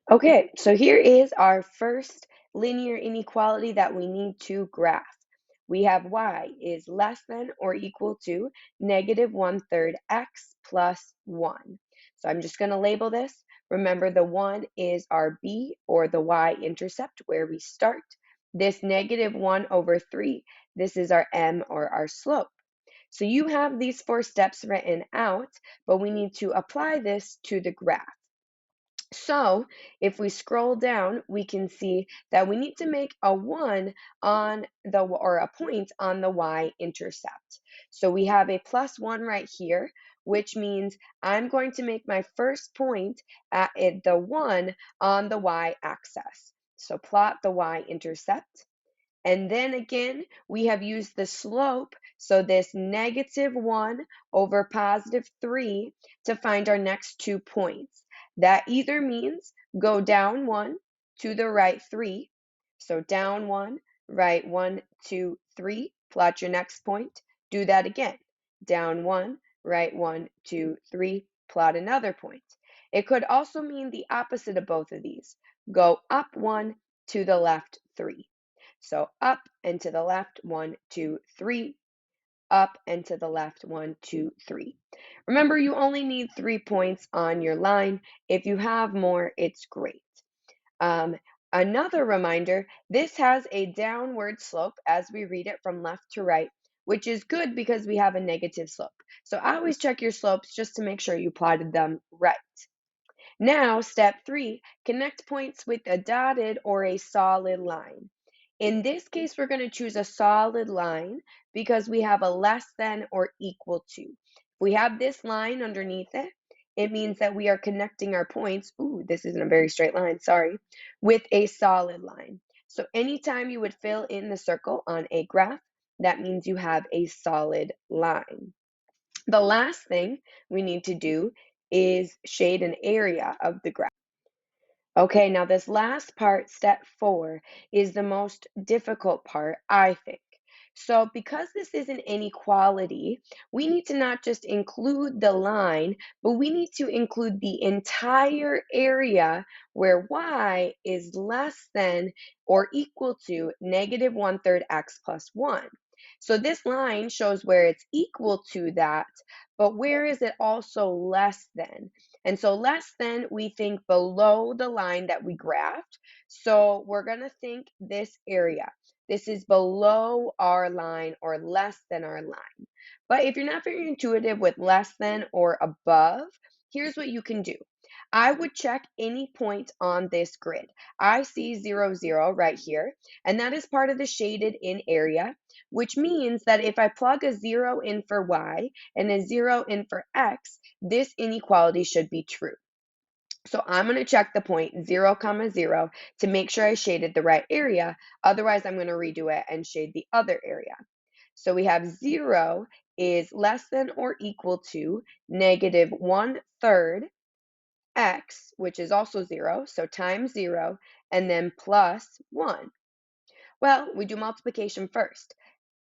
Okay, so here is our first linear inequality that we need to graph. We have y is less than or equal to negative 1/3 x plus 1. So I'm just going to label this. Remember, the 1 is our b, or the y-intercept, where we start. This negative 1 over 3, this is our m, or our slope. So you have these 4 steps written out, but we need to apply this to the graph. So if we scroll down, we can see that we need to make a 1 on the, or a point on the y-intercept. So we have a plus 1 right here, which means I'm going to make my first point at the 1 on the y-axis. So plot the y-intercept. And then again, we have used the slope, so this negative 1 over positive 3, to find our next 2 points. That either means go down 1 to the right 3. So down 1, right 1, 2, 3, plot your next point. Do that again. Down 1, right 1, 2, 3, plot another point. It could also mean the opposite of both of these. Go up 1 to the left 3. So up and to the left, 1, 2, 3. Up and to the left, 1, 2, 3. Remember, you only need 3 points on your line. If you have more, it's great. Um, Another reminder, this has a downward slope as we read it from left to right, which is good because we have a negative slope. So always check your slopes just to make sure you plotted them right. Now, step 3, connect points with a dotted or a solid line. In this case, we're going to choose a solid line because we have a less than or equal to. If we have this line underneath it, it means that we are connecting our points, ooh, this isn't a very straight line, sorry, with a solid line. So anytime you would fill in the circle on a graph, that means you have a solid line. The last thing we need to do is shade an area of the graph. Okay, now this last part, step 4, is the most difficult part, I think. So because this is an inequality, we need to not just include the line, but we need to include the entire area where y is less than or equal to negative 1/3 x plus 1. So this line shows where it's equal to that, but where is it also less than? And so less than, we think below the line that we graphed. So we're going to think this area. This is below our line or less than our line. But if you're not very intuitive with less than or above, here's what you can do. I would check any point on this grid. I see 0, 0 right here, and that is part of the shaded in area, which means that if I plug a 0 in for y and a 0 in for x, this inequality should be true. So I'm going to check the point 0, 0 to make sure I shaded the right area. Otherwise, I'm going to redo it and shade the other area. So we have 0 is less than or equal to negative 1/3 x, which is also 0, so times 0, and then plus 1. Well, we do multiplication first.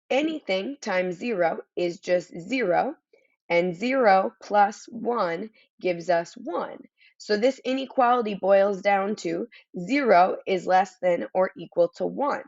Anything times 0 is just 0, and 0 plus 1 gives us 1. So this inequality boils down to 0 is less than or equal to 1.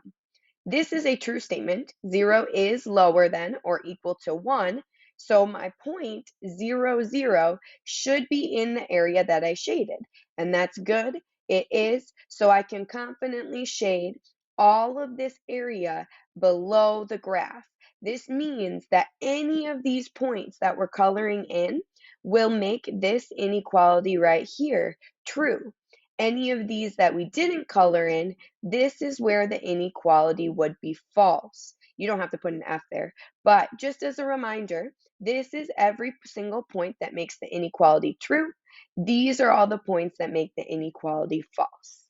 This is a true statement. 0 is lower than or equal to 1. So my point 0, 0 should be in the area that I shaded. And that's good. It is. So I can confidently shade all of this area below the graph. This means that any of these points that we're coloring in will make this inequality right here true. Any of these that we didn't color in, this is where the inequality would be false. You don't have to put an F there, but just as a reminder, this is every single point that makes the inequality true. These are all the points that make the inequality false.